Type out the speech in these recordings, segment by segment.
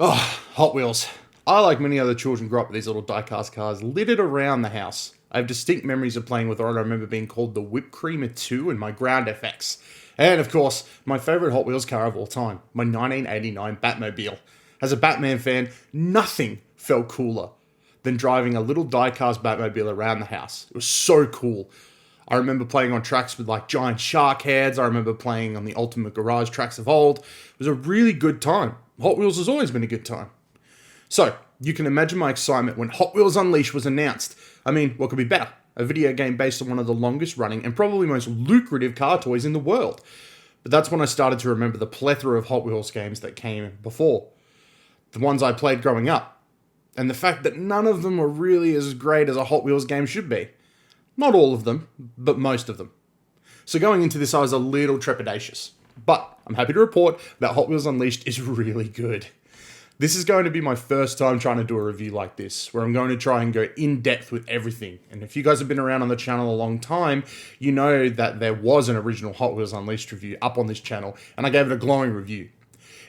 Oh, Hot Wheels. I, like many other children, grew up with these little die-cast cars littered around the house. I have distinct memories of playing with what I remember being called the Whipped Creamer 2 and my Ground FX. And, of course, my favourite Hot Wheels car of all time, my 1989 Batmobile. As a Batman fan, nothing felt cooler than driving a little die-cast Batmobile around the house. It was so cool. I remember playing on tracks with like giant shark heads. I remember playing on the Ultimate Garage tracks of old. It was a really good time. Hot Wheels has always been a good time. So, you can imagine my excitement when Hot Wheels Unleashed was announced. I mean, what could be better? A video game based on one of the longest running and probably most lucrative car toys in the world. But that's when I started to remember the plethora of Hot Wheels games that came before. The ones I played growing up. And the fact that none of them were really as great as a Hot Wheels game should be. Not all of them, but most of them. So going into this, I was a little trepidatious. But I'm happy to report that Hot Wheels Unleashed is really good. This is going to be my first time trying to do a review like this, where I'm going to try and go in depth with everything. And if you guys have been around on the channel a long time, you know that there was an original Hot Wheels Unleashed review up on this channel, and I gave it a glowing review.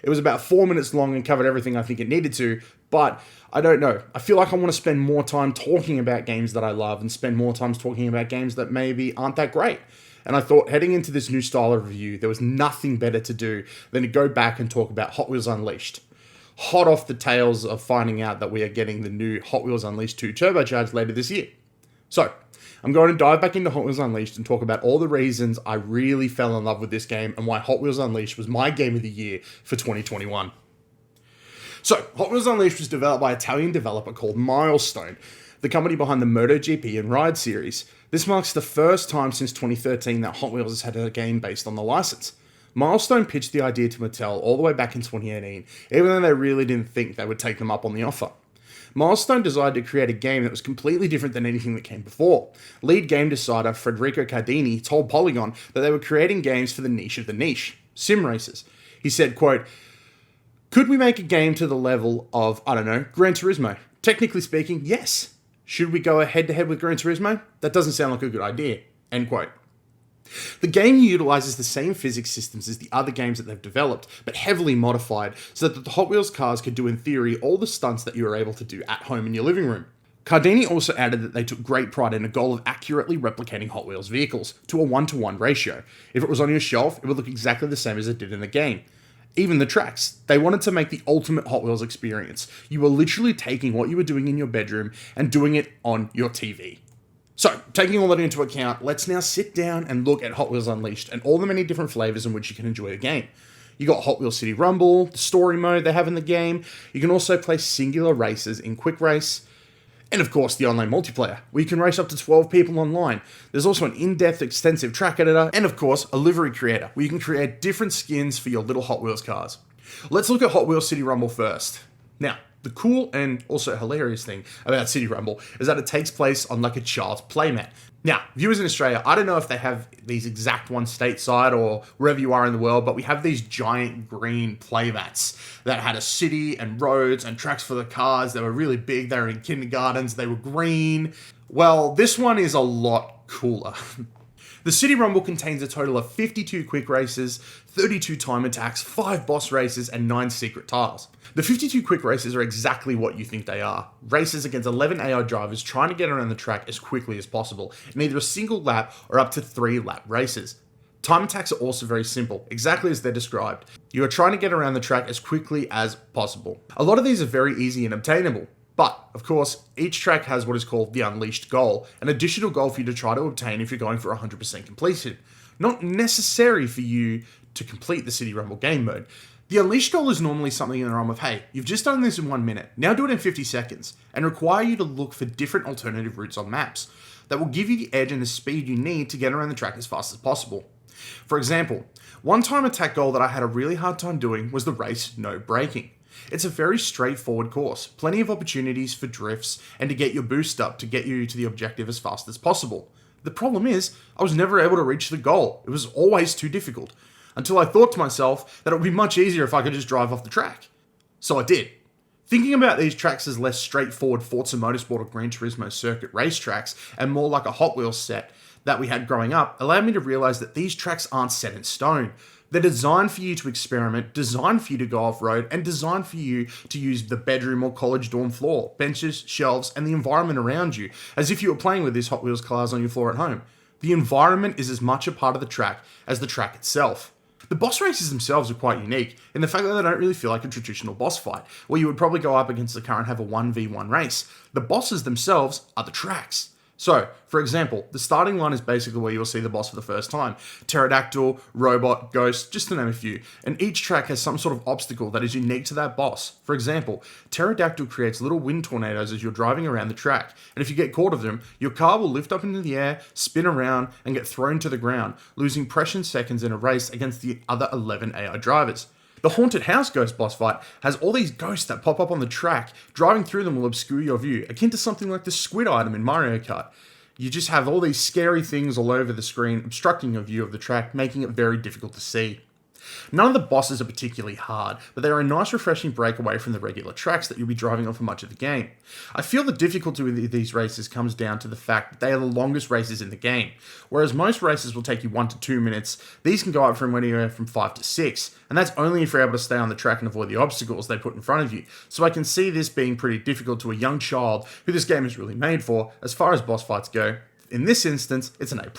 It was about 4 minutes long and covered everything I think it needed to, but I don't know. I feel like I want to spend more time talking about games that I love and spend more time talking about games that maybe aren't that great. And I thought heading into this new style of review, there was nothing better to do than to go back and talk about Hot Wheels Unleashed. Hot off the tails of finding out that we are getting the new Hot Wheels Unleashed 2 Turbocharged later this year. So, I'm going to dive back into Hot Wheels Unleashed and talk about all the reasons I really fell in love with this game and why Hot Wheels Unleashed was my game of the year for 2021. So, Hot Wheels Unleashed was developed by an Italian developer called Milestone, the company behind the MotoGP and Ride series. This marks the first time since 2013 that Hot Wheels has had a game based on the license. Milestone pitched the idea to Mattel all the way back in 2018, even though they really didn't think they would take them up on the offer. Milestone decided to create a game that was completely different than anything that came before. Lead game decider Federico Cardini told Polygon that they were creating games for the niche of the niche, sim races. He said, quote, "Could we make a game to the level of, Gran Turismo? Technically speaking, yes. Should we go head-to-head with Gran Turismo? That doesn't sound like a good idea." End quote. The game utilizes the same physics systems as the other games that they've developed, but heavily modified so that the Hot Wheels cars could do in theory all the stunts that you were able to do at home in your living room. Cardini also added that they took great pride in a goal of accurately replicating Hot Wheels vehicles to a 1-to-1 ratio. If it was on your shelf, it would look exactly the same as it did in the game. Even the tracks. They wanted to make the ultimate Hot Wheels experience. You were literally taking what you were doing in your bedroom and doing it on your TV. So, taking all that into account, let's now sit down and look at Hot Wheels Unleashed and all the many different flavors in which you can enjoy the game. You got Hot Wheels City Rumble, the story mode they have in the game. You can also play singular races in Quick Race. And of course, the online multiplayer, where you can race up to 12 people online. There's also an in-depth, extensive track editor, and of course, a livery creator, where you can create different skins for your little Hot Wheels cars. Let's look at Hot Wheels City Rumble first. Now, the cool and also hilarious thing about City Rumble is that it takes place on like a child's playmat. Now, viewers in Australia, I don't know if they have these exact ones stateside or wherever you are in the world, but we have these giant green playmats that had a city and roads and tracks for the cars. They were really big. They were in kindergartens. They were green. Well, this one is a lot cooler. The City Rumble contains a total of 52 quick races, 32 time attacks, 5 boss races, and 9 secret tiles. The 52 quick races are exactly what you think they are. Races against 11 AI drivers trying to get around the track as quickly as possible, in either a single lap or up to 3 lap races. Time attacks are also very simple, exactly as they're described. You are trying to get around the track as quickly as possible. A lot of these are very easy and obtainable. But, of course, each track has what is called the Unleashed goal, an additional goal for you to try to obtain if you're going for 100% completion. Not necessary for you to complete the City Rumble game mode. The Unleashed goal is normally something in the realm of, hey, you've just done this in 1 minute, now do it in 50 seconds, and require you to look for different alternative routes on maps that will give you the edge and the speed you need to get around the track as fast as possible. For example, one time attack goal that I had a really hard time doing was the race no braking. It's a very straightforward course, plenty of opportunities for drifts and to get your boost up to get you to the objective as fast as possible. The problem is, I was never able to reach the goal. It was always too difficult, until I thought to myself that it would be much easier if I could just drive off the track. So I did. Thinking about these tracks as less straightforward Forza Motorsport or Gran Turismo circuit racetracks and more like a Hot Wheels set that we had growing up allowed me to realize that these tracks aren't set in stone. They're designed for you to experiment, designed for you to go off-road, and designed for you to use the bedroom or college dorm floor, benches, shelves, and the environment around you, as if you were playing with these Hot Wheels cars on your floor at home. The environment is as much a part of the track as the track itself. The boss races themselves are quite unique in the fact that they don't really feel like a traditional boss fight, where you would probably go up against the car and have a 1v1 race. The bosses themselves are the tracks. So, for example, the starting line is basically where you'll see the boss for the first time. Pterodactyl, robot, ghost, just to name a few. And each track has some sort of obstacle that is unique to that boss. For example, Pterodactyl creates little wind tornadoes as you're driving around the track. And if you get caught of them, your car will lift up into the air, spin around, and get thrown to the ground, losing precious seconds in a race against the other 11 AI drivers. The Haunted House Ghost boss fight has all these ghosts that pop up on the track. Driving through them will obscure your view, akin to something like the squid item in Mario Kart. You just have all these scary things all over the screen, obstructing your view of the track, making it very difficult to see. None of the bosses are particularly hard, but they are a nice refreshing break away from the regular tracks that you'll be driving on for much of the game. I feel the difficulty with these races comes down to the fact that they are the longest races in the game. Whereas most races will take you 1 to 2 minutes, these can go up from anywhere from 5 to 6, and that's only if you're able to stay on the track and avoid the obstacles they put in front of you. So I can see this being pretty difficult to a young child who this game is really made for as far as boss fights go. In this instance, it's an A+.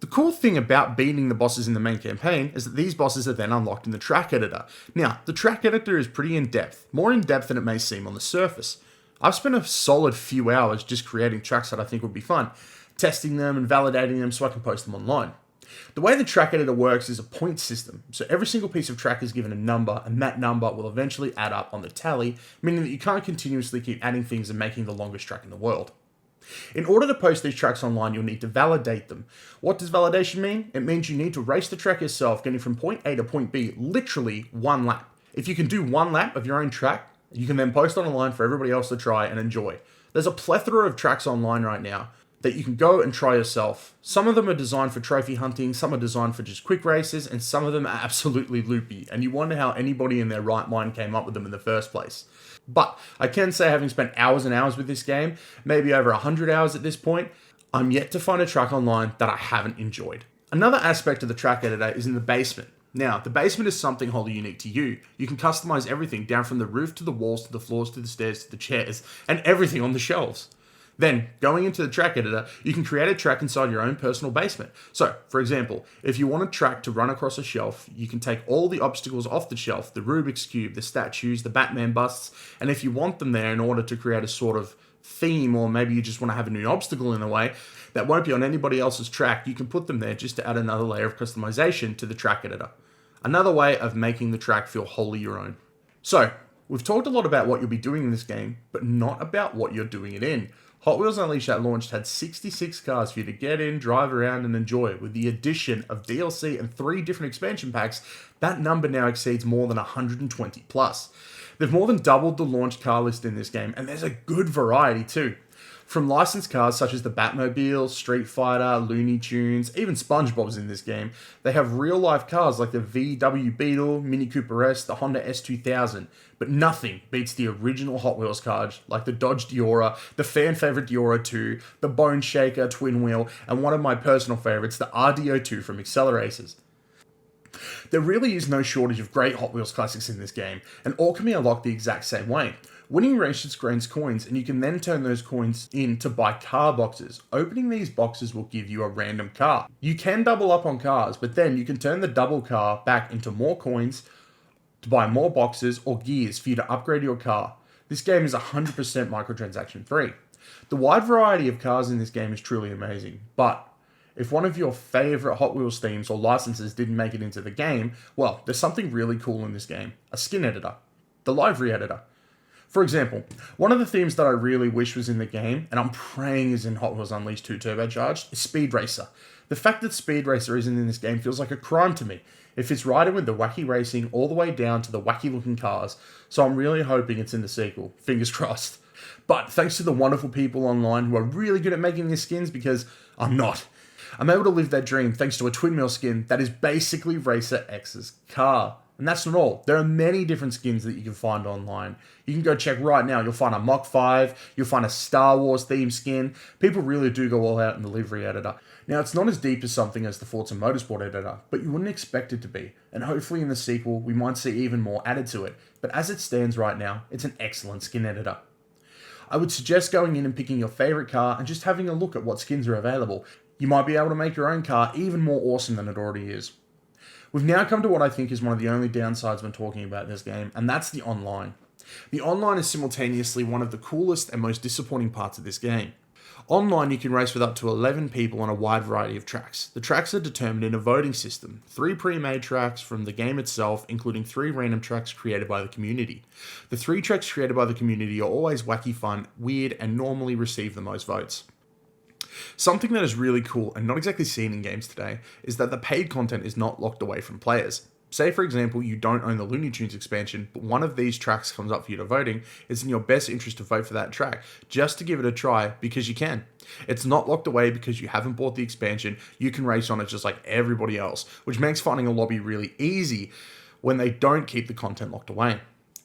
The cool thing about beating the bosses in the main campaign is that these bosses are then unlocked in the track editor. Now, the track editor is pretty in-depth, more in-depth than it may seem on the surface. I've spent a solid few hours just creating tracks that I think would be fun, testing them and validating them so I can post them online. The way the track editor works is a point system, so every single piece of track is given a number, and that number will eventually add up on the tally, meaning that you can't continuously keep adding things and making the longest track in the world. In order to post these tracks online, you'll need to validate them. What does validation mean? It means you need to race the track yourself, getting from point A to point B, literally one lap. If you can do one lap of your own track, you can then post it online for everybody else to try and enjoy. There's a plethora of tracks online right now that you can go and try yourself. Some of them are designed for trophy hunting, some are designed for just quick races, and some of them are absolutely loopy, and you wonder how anybody in their right mind came up with them in the first place. But I can say, having spent hours and hours with this game, maybe over 100 hours at this point, I'm yet to find a track online that I haven't enjoyed. Another aspect of the track editor is in the basement. Now, the basement is something wholly unique to you. You can customize everything, down from the roof to the walls to the floors to the stairs to the chairs, and everything on the shelves. Then, going into the track editor, you can create a track inside your own personal basement. So, for example, if you want a track to run across a shelf, you can take all the obstacles off the shelf, the Rubik's Cube, the statues, the Batman busts, and if you want them there in order to create a sort of theme, or maybe you just want to have a new obstacle in a way that won't be on anybody else's track, you can put them there just to add another layer of customization to the track editor. Another way of making the track feel wholly your own. So, we've talked a lot about what you'll be doing in this game, but not about what you're doing it in. Hot Wheels Unleashed at launch had 66 cars for you to get in, drive around, and enjoy. With the addition of DLC and 3 different expansion packs, that number now exceeds more than 120 plus. They've more than doubled the launch car list in this game, and there's a good variety too. From licensed cars such as the Batmobile, Street Fighter, Looney Tunes, even SpongeBob's in this game, they have real-life cars like the VW Beetle, Mini Cooper S, the Honda S2000, but nothing beats the original Hot Wheels cars like the Dodge Diora, the fan-favorite Diora 2, the Bone Shaker Twin Wheel, and one of my personal favorites, the RDO2 from Acceleracers. There really is no shortage of great Hot Wheels classics in this game, and all can be unlocked the exact same way. Winning races gains coins, and you can then turn those coins in to buy car boxes. Opening these boxes will give you a random car. You can double up on cars, but then you can turn the double car back into more coins to buy more boxes or gears for you to upgrade your car. This game is 100% microtransaction free. The wide variety of cars in this game is truly amazing, but if one of your favorite Hot Wheels themes or licenses didn't make it into the game, well, there's something really cool in this game. A skin editor. The livery editor. For example, one of the themes that I really wish was in the game, and I'm praying is in Hot Wheels Unleashed 2 Turbocharged, is Speed Racer. The fact that Speed Racer isn't in this game feels like a crime to me. It fits right in with the wacky racing all the way down to the wacky looking cars, so I'm really hoping it's in the sequel. Fingers crossed. But thanks to the wonderful people online who are really good at making these skins, because I'm not. I'm able to live that dream thanks to a twin mill skin that is basically Racer X's car. And that's not all. There are many different skins that you can find online. You can go check right now. You'll find a Mach 5. You'll find a Star Wars themed skin. People really do go all out in the livery editor. Now, it's not as deep as something as the Forza Motorsport editor, but you wouldn't expect it to be. And hopefully in the sequel, we might see even more added to it. But as it stands right now, it's an excellent skin editor. I would suggest going in and picking your favorite car and just having a look at what skins are available. You might be able to make your own car even more awesome than it already is. We've now come to what I think is one of the only downsides when talking about this game, and that's the online. The online is simultaneously one of the coolest and most disappointing parts of this game. Online, you can race with up to 11 people on a wide variety of tracks. The tracks are determined in a voting system. 3 pre-made tracks from the game itself, including 3 random tracks created by the community. The 3 tracks created by the community are always wacky fun, weird, and normally receive the most votes. Something that is really cool and not exactly seen in games today is that the paid content is not locked away from players. Say, for example, you don't own the Looney Tunes expansion, but one of these tracks comes up for you to voting. It's in your best interest to vote for that track, just to give it a try, because you can. It's not locked away because you haven't bought the expansion. You can race on it just like everybody else, which makes finding a lobby really easy when they don't keep the content locked away.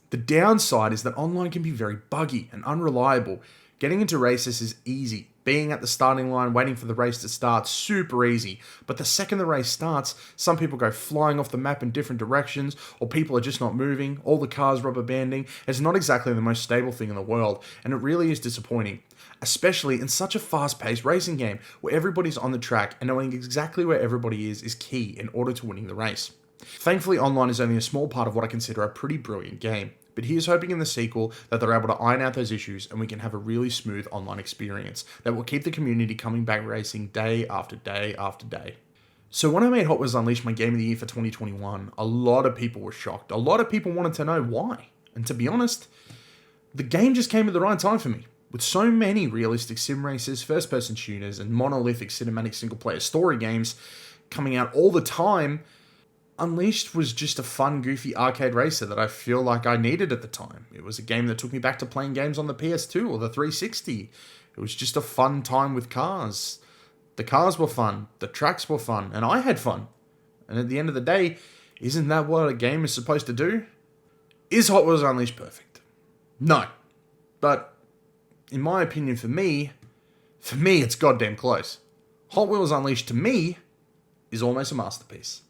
The downside is that online can be very buggy and unreliable. Getting into races is easy. Being at the starting line, waiting for the race to start, super easy. But the second the race starts, some people go flying off the map in different directions, or people are just not moving, all the cars rubber banding. It's not exactly the most stable thing in the world, and it really is disappointing. Especially in such a fast-paced racing game, where everybody's on the track, and knowing exactly where everybody is key in order to winning the race. Thankfully, online is only a small part of what I consider a pretty brilliant game. But here's hoping in the sequel that they're able to iron out those issues and we can have a really smooth online experience that will keep the community coming back racing day after day after day. So when I made Hot Wheels Unleashed my Game of the Year for 2021, a lot of people were shocked. A lot of people wanted to know why. And to be honest, the game just came at the right time for me. With so many realistic sim races, first-person shooters, and monolithic cinematic single-player story games coming out all the time, Unleashed was just a fun, goofy arcade racer that I feel like I needed at the time. It was a game that took me back to playing games on the PS2 or the 360. It was just a fun time with cars. The cars were fun, the tracks were fun, and I had fun. And at the end of the day, isn't that what a game is supposed to do? Is Hot Wheels Unleashed perfect? No. But, in my opinion, for me, it's goddamn close. Hot Wheels Unleashed, to me, is almost a masterpiece.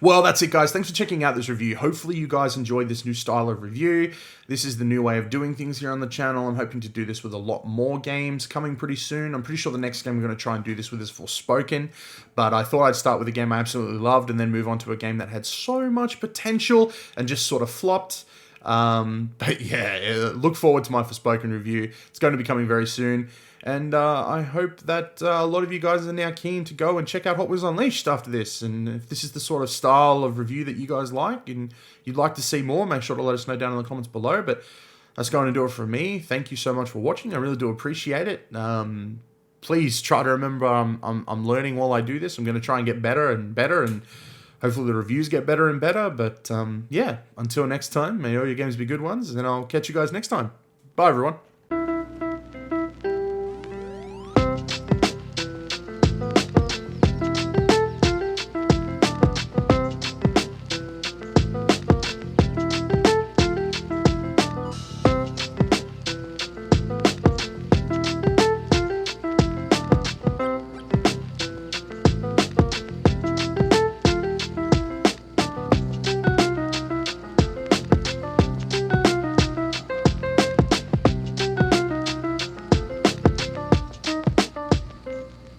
Well, that's it, guys. Thanks for checking out this review. Hopefully you guys enjoyed this new style of review. This is the new way of doing things here on the channel. I'm hoping to do this with a lot more games coming pretty soon. I'm pretty sure the next game we're going to try and do this with is Forspoken, but I thought I'd start with a game I absolutely loved and then move on to a game that had so much potential and just sort of flopped. But yeah, look forward to my Forspoken review. It's going to be coming very soon. And I hope that a lot of you guys are now keen to go and check out Hot Wheels Unleashed after this. And if this is the sort of style of review that you guys like and you'd like to see more, make sure to let us know down in the comments below. But that's going to do it from me. Thank you so much for watching. I really do appreciate it. Please try to remember I'm learning while I do this. I'm going to try and get better and better, and hopefully the reviews get better and better. But yeah, until next time, may all your games be good ones, and I'll catch you guys next time. Bye, everyone.